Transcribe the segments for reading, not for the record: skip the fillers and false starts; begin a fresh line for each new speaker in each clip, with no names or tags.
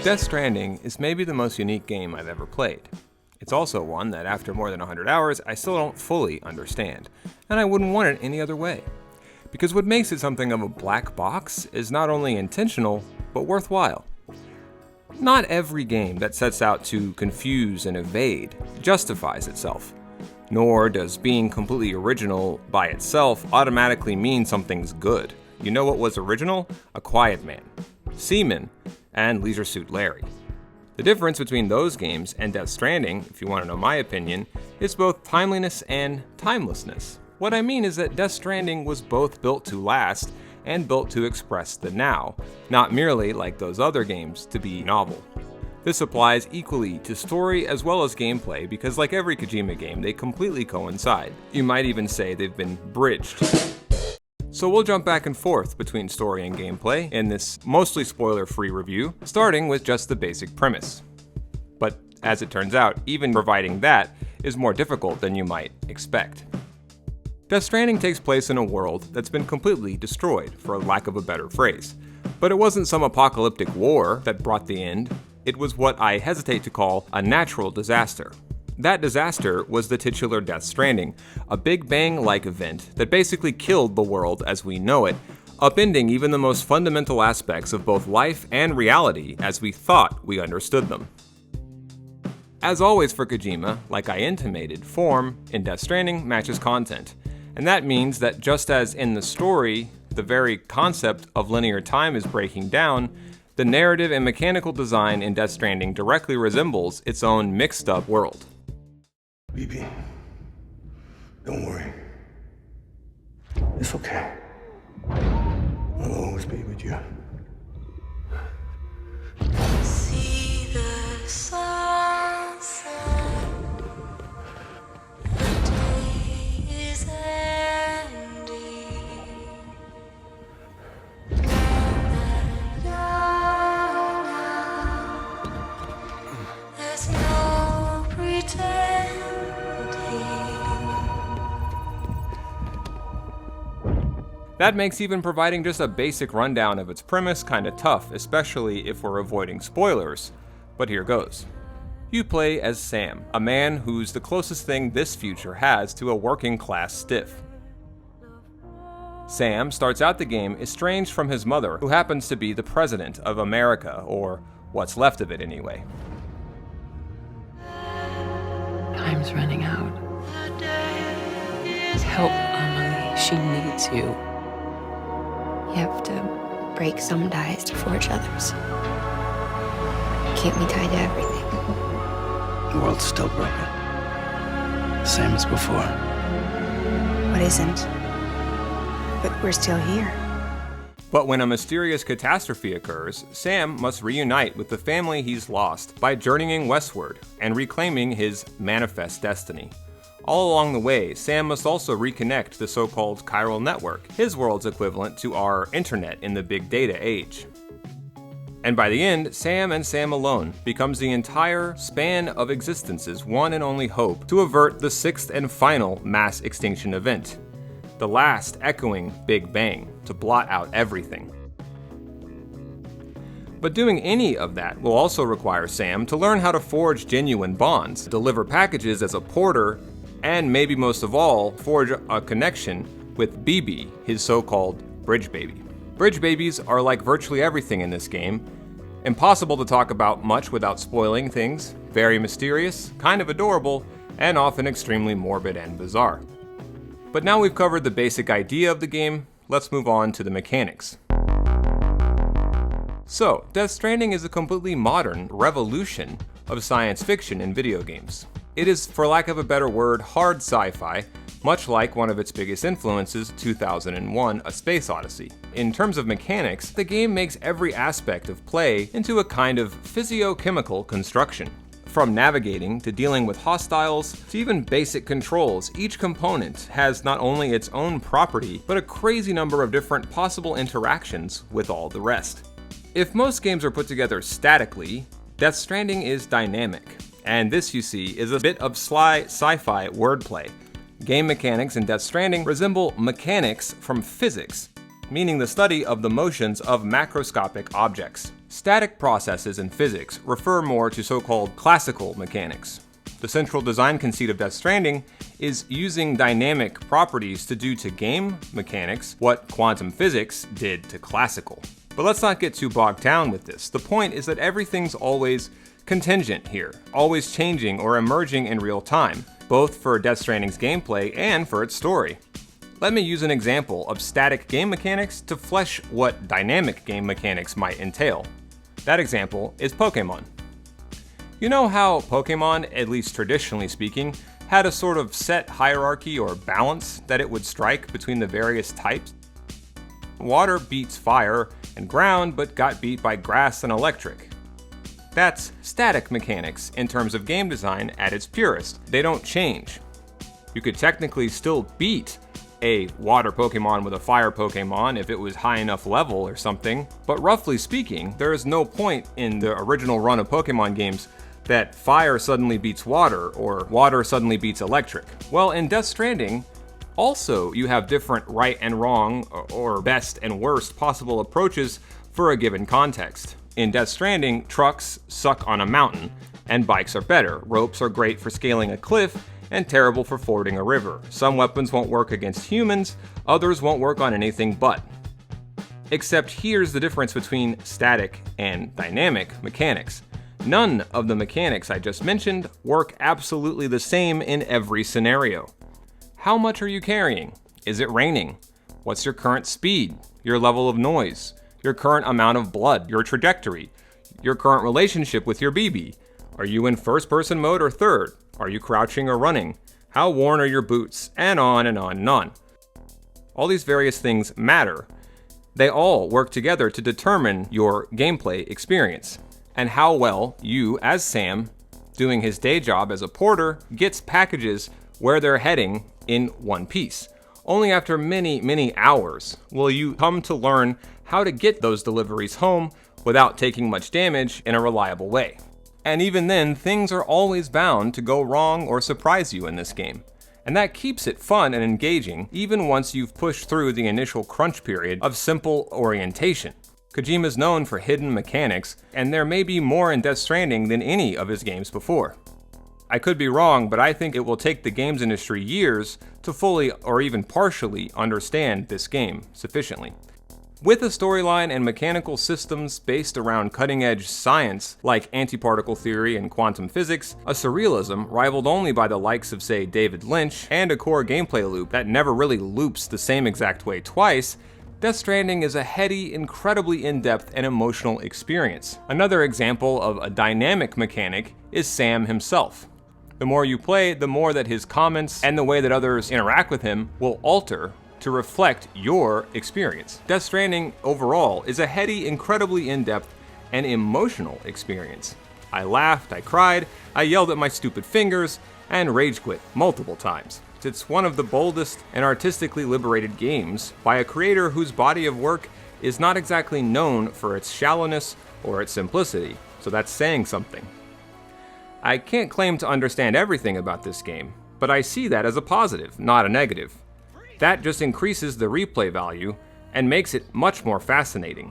Death Stranding is maybe the most unique game I've ever played. It's also one that after more than 100 hours, I still don't fully understand, and I wouldn't want it any other way. Because what makes it something of a black box is not only intentional, but worthwhile. Not every game that sets out to confuse and evade justifies itself, nor does being completely original by itself automatically mean something's good. You know what was original? A Quiet Man, Seaman, and Leisure Suit Larry. The difference between those games and Death Stranding, if you want to know my opinion, is both timeliness and timelessness. What I mean is that Death Stranding was both built to last and built to express the now, not merely, like those other games, to be novel. This applies equally to story as well as gameplay because like every Kojima game, they completely coincide. You might even say they've been bridged. So we'll jump back and forth between story and gameplay in this mostly spoiler-free review, starting with just the basic premise. But as it turns out, even providing that is more difficult than you might expect. Death Stranding takes place in a world that's been completely destroyed, for lack of a better phrase. But it wasn't some apocalyptic war that brought the end, it was what I hesitate to call a natural disaster. That disaster was the titular Death Stranding, a Big Bang-like event that basically killed the world as we know it, upending even the most fundamental aspects of both life and reality as we thought we understood them. As always for Kojima, like I intimated, form in Death Stranding matches content. And that means that just as in the story, the very concept of linear time is breaking down, the narrative and mechanical design in Death Stranding directly resembles its own mixed-up world.
BB, don't worry. It's okay. I'll always be with you.
See the sunset. The day is ending. There's no pretending.
That makes even providing just a basic rundown of its premise kinda tough, especially if we're avoiding spoilers. But here goes. You play as Sam, a man who's the closest thing this future has to a working class stiff. Sam starts out the game estranged from his mother, who happens to be the president of America, or what's left of it anyway.
Time's running out. Help Amelie, she needs you.
You have to break some ties to forge others. Can't be tied to everything.
The world's still broken. Same as before.
What isn't? But we're still here.
But when a mysterious catastrophe occurs, Sam must reunite with the family he's lost by journeying westward and reclaiming his manifest destiny. All along the way, Sam must also reconnect the so-called chiral network, his world's equivalent to our internet in the big data age. And by the end, Sam and Sam alone becomes the entire span of existence's one and only hope to avert the sixth and final mass extinction event, the last echoing Big Bang to blot out everything. But doing any of that will also require Sam to learn how to forge genuine bonds, deliver packages as a porter, and maybe most of all, forge a connection with BB, his so-called bridge baby. Bridge babies are like virtually everything in this game. Impossible to talk about much without spoiling things, very mysterious, kind of adorable, and often extremely morbid and bizarre. But now we've covered the basic idea of the game, let's move on to the mechanics. So, Death Stranding is a completely modern revolution of science fiction in video games. It is, for lack of a better word, hard sci-fi, much like one of its biggest influences, 2001: A Space Odyssey. In terms of mechanics, the game makes every aspect of play into a kind of physiochemical construction. From navigating to dealing with hostiles to even basic controls, each component has not only its own property, but a crazy number of different possible interactions with all the rest. If most games are put together statically, Death Stranding is dynamic. And this, you see, is a bit of sly sci-fi wordplay. Game mechanics in Death Stranding resemble mechanics from physics, meaning the study of the motions of macroscopic objects. Static processes in physics refer more to so-called classical mechanics. The central design conceit of Death Stranding is using dynamic properties to do to game mechanics what quantum physics did to classical. But let's not get too bogged down with this. The point is that everything's always contingent here, always changing or emerging in real time, both for Death Stranding's gameplay and for its story. Let me use an example of static game mechanics to flesh what dynamic game mechanics might entail. That example is Pokemon. You know how Pokemon, at least traditionally speaking, had a sort of set hierarchy or balance that it would strike between the various types? Water beats fire and ground, but got beat by grass and electric. That's static mechanics in terms of game design at its purest. They don't change. You could technically still beat a water Pokemon with a fire Pokemon if it was high enough level or something, but roughly speaking, there is no point in the original run of Pokemon games that fire suddenly beats water or water suddenly beats electric. Well, in Death Stranding, also you have different right and wrong or best and worst possible approaches for a given context. In Death Stranding, trucks suck on a mountain, and bikes are better. Ropes are great for scaling a cliff, and terrible for fording a river. Some weapons won't work against humans, others won't work on anything but. Except here's the difference between static and dynamic mechanics. None of the mechanics I just mentioned work absolutely the same in every scenario. How much are you carrying? Is it raining? What's your current speed? Your level of noise? Your current amount of blood? Your trajectory? Your current relationship with your BB? Are you in first person mode or third? Are you crouching or running? How worn are your boots? And on and on and on. All these various things matter. They all work together to determine your gameplay experience and how well you, as Sam, doing his day job as a porter, gets packages where they're heading in one piece. Only after many, many hours will you come to learn how to get those deliveries home without taking much damage in a reliable way. And even then, things are always bound to go wrong or surprise you in this game. And that keeps it fun and engaging, even once you've pushed through the initial crunch period of simple orientation. Kojima's known for hidden mechanics, and there may be more in Death Stranding than any of his games before. I could be wrong, but I think it will take the games industry years to fully or even partially understand this game sufficiently. With a storyline and mechanical systems based around cutting-edge science like antiparticle theory and quantum physics, a surrealism rivaled only by the likes of, say, David Lynch, and a core gameplay loop that never really loops the same exact way twice, Death Stranding is a heady, incredibly in-depth and emotional experience. Another example of a dynamic mechanic is Sam himself. The more you play, the more that his comments and the way that others interact with him will alter to reflect your experience. Death Stranding overall is a heady, incredibly in-depth, and emotional experience. I laughed, I cried, I yelled at my stupid fingers, and rage quit multiple times. It's one of the boldest and artistically liberated games by a creator whose body of work is not exactly known for its shallowness or its simplicity, so that's saying something. I can't claim to understand everything about this game, but I see that as a positive, not a negative. That just increases the replay value and makes it much more fascinating.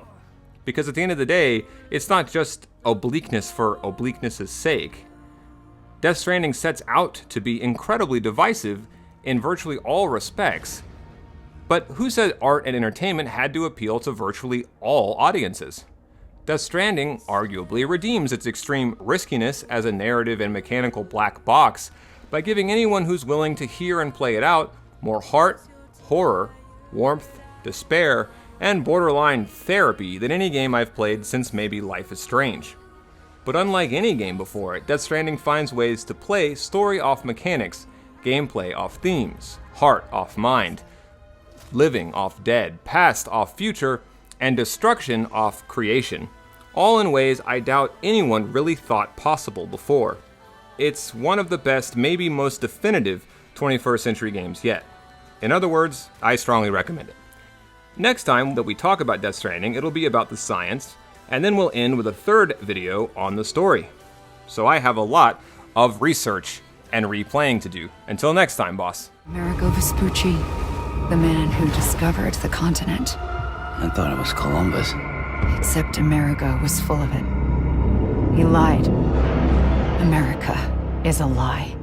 Because at the end of the day, it's not just obliqueness for obliqueness' sake. Death Stranding sets out to be incredibly divisive in virtually all respects, but who said art and entertainment had to appeal to virtually all audiences? Death Stranding arguably redeems its extreme riskiness as a narrative and mechanical black box by giving anyone who's willing to hear and play it out more heart, horror, warmth, despair, and borderline therapy than any game I've played since maybe Life is Strange. But unlike any game before it, Death Stranding finds ways to play story off mechanics, gameplay off themes, heart off mind, living off dead, past off future, and destruction off creation, all in ways I doubt anyone really thought possible before. It's one of the best, maybe most definitive 21st century games yet. In other words, I strongly recommend it. Next time that we talk about Death Stranding, it'll be about the science, and then we'll end with a third video on the story. So I have a lot of research and replaying to do. Until next time, boss.
Amerigo Vespucci, the man who discovered the continent.
I thought it was Columbus.
Except America was full of it. He lied. America is a lie.